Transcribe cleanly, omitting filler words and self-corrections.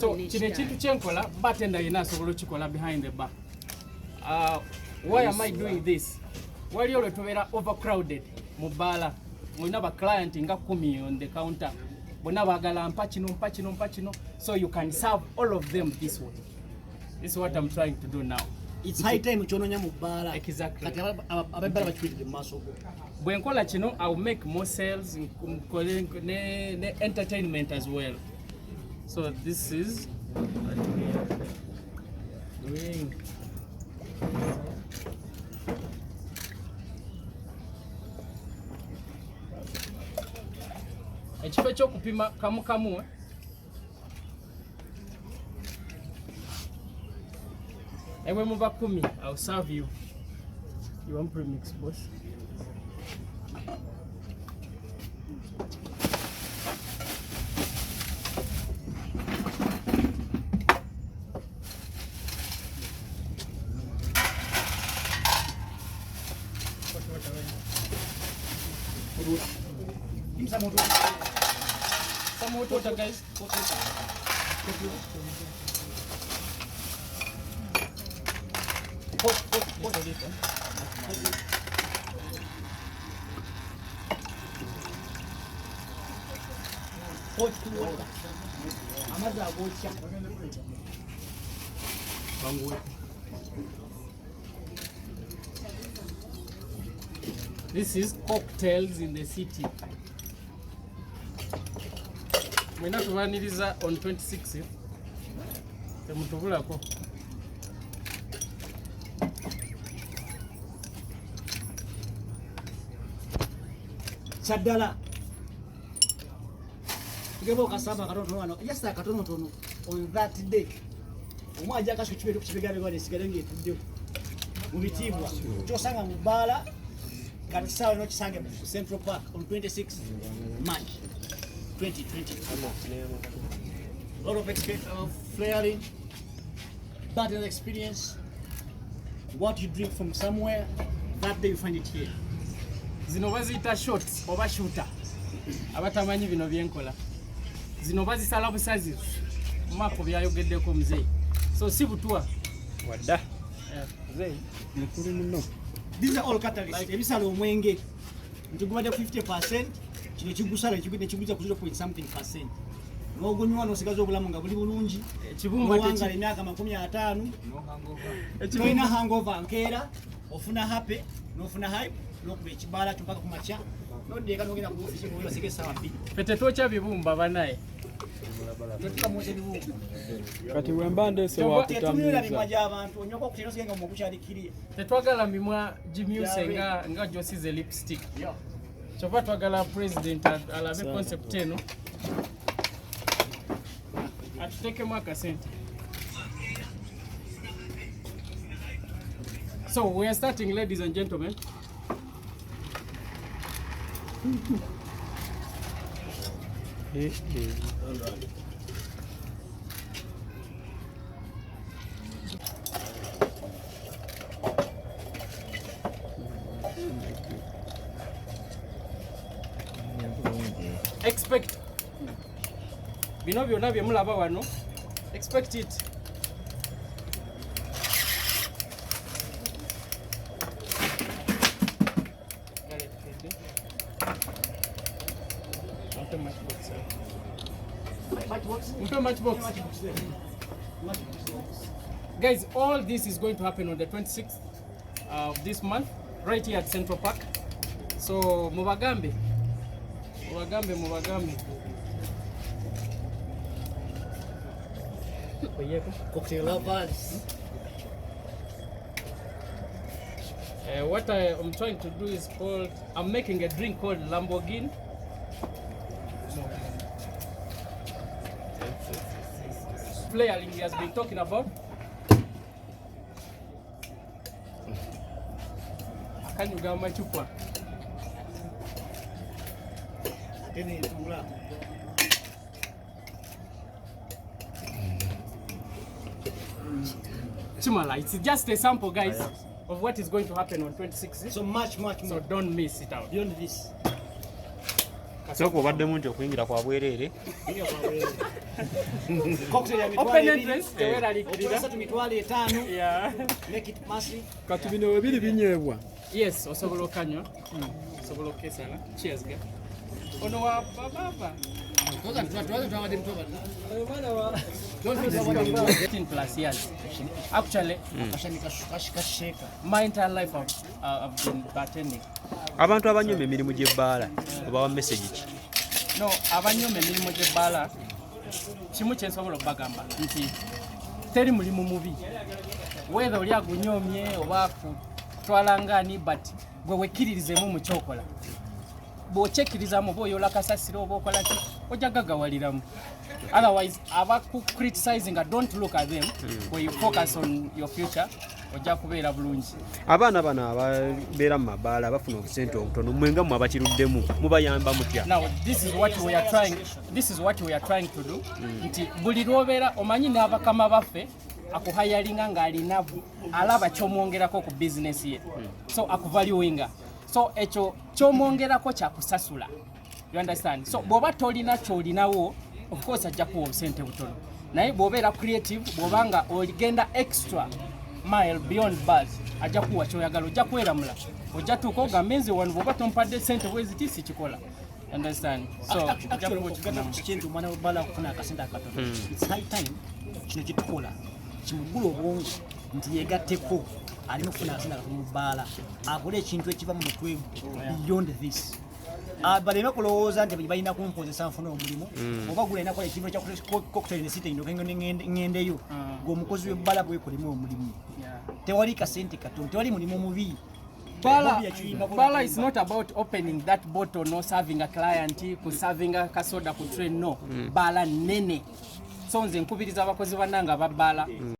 So kino ekintu kyenkola bartender yenna asobola okikola behind the bar. Why am I doing this? Waliyo lwe tubeera overcrowded mu bbaala, mulina ba client nga 10 on the counter, bonna baagala mpa kino, so you can serve all of them this way. This is what I'm trying to do now. It's high time kyononya mu bbaala. Exactly. Kati ababbala bakiwulidde mu maaso go. Bwe nkola kino, I'll make more sales, ne entertainment as well. So this is doing ekifo ekyokupima kamu ewe muba 10, I'll serve you. You want premix, boss? Some hot water, guys. This is cocktails in the city. Mwena tubaniriza on 26th. Temutubulako. Chaddala. Ngebo kasaba katono wano. Just like katono tono on that day. Omwaja kasho kibeto kibegale gwane sigalenge tudde. Mubitibwa. Kyosanga mu bbaala kati sawa no kisange mu Central Park on 26 March 2020. A lot of experience of flaring, battle experience. What you drink from somewhere, that day you find it here. Zino baziyita shots oba shooter. Abatamanyi bino byenkola. Zino bazisala busazi. Mako byayogeddeko mzee. So si butwa. Wadda. Mzee, mukuru muno. These are all catalysts. Ebisala omwenge. Ntugubadde 50%. Kino kigusala ekiguza ku 0.something%. N'ogonywa n'osigaza obulamu nga buli bulungi. Ekibumba tekiri emyaka 50. No hangover. Toyina hangover nkeera. Ofuna happy. N'ofuna hype. N'okuba ekibaala mpaka ku makya. N'oddeeka n'ogenda ku ofisi mu basike essaawa 2. Fete twokya bibumba banaye. Kati wembande se wakutambuza. Tetwagala mimwa gimuse nga josize lipstick. Kyova twagala president alabe concept eno. Atutekemu akasente. So we are starting, ladies and gentlemen. Expect bino byonna bye mulaba wano, expect it. Matchbox. Guys, all this is going to happen on the 26th of this month, right here at Central Park. So mubagambe. Cocktail lovers. What I am trying to do is I'm making a drink called Lamborghini. Flaring he has been talking about. Can you get my chupa? Chumala, it's just a sample, guys, of what is going to happen on 26th. So much more. So don't miss it out. Beyond this. Soko obadde mungi okuyingira kwa bwereere. Open entrance teweralikirira. 5,000. Yeah. Make it massive. Kati bino webiri binyeebwa. Yes, osobola okanywa. Osobola okesala. Cheers ga. Ono wa baba. 18 plus years. Actually, my entire life I've been bartending. Abantu abanyuma emirimu gy'ebbaala obawa message ki? No, abanyuma emirimu gy'ebbaala kimu kye nsobola okubagamba nti teri mulimu mubi. Whether oli agunyomye oba kutwala ngani but gwe wekkiririzemu mu kyokola. Bw'okyekkirizaamu oba oyola kasasiro oba okola ki ojja gagawaliramu. Otherwise, abaku criticizing, don't look at them. When you focus on your future, ojja kubeera bulungi. Abaana bano ababeera mu mabaala bafuna obusente obutono mwenga mu abakiruddemu mubayamba mutya? Now this is what we are trying to do. Nti buli lwobeera omanyi n'abakama baffe akuhayalinga ng'alina alaba ky'omwongerako ku business ye. So akuvaluinga. So ekyo ky'omwongerako kyakusasula. You understand? So bw'oba tolina ky'olinawo, of course ajja kuwa obusente butono. Naye bw'obeera creative, bw'obanga oligenda extra mile beyond buzz, ajja kuwa ky'oyagala, ojja kweramula. Ojja tuuka ogambe nze wano bw'oba tompadde ssente bwezi ti sikikola. Understand? So Actually, mwana w'ebbaala okufuna akasente akatono. It's high time kino kye tukola kimugula obwongo nti yeegatteko alina okufuna akasente akatono mu bbaala akole ekintu ekiva mu mutwe beyond this. Baleme kulowooza nti balina kumponzesa nfuna omulimu oba gula inakola ekintu ekya cocktail ne site ndokengo ngendeyo ng'omukozi w'ebbaala bwekolemu omulimu. Tewali kasente katono, tewali mulimu mubi. Bala is not about opening that bottle, no serving a client, serving a kasoda ku train, no. Bala nene. So nze nkubiriza abakozi bannanga ba bala.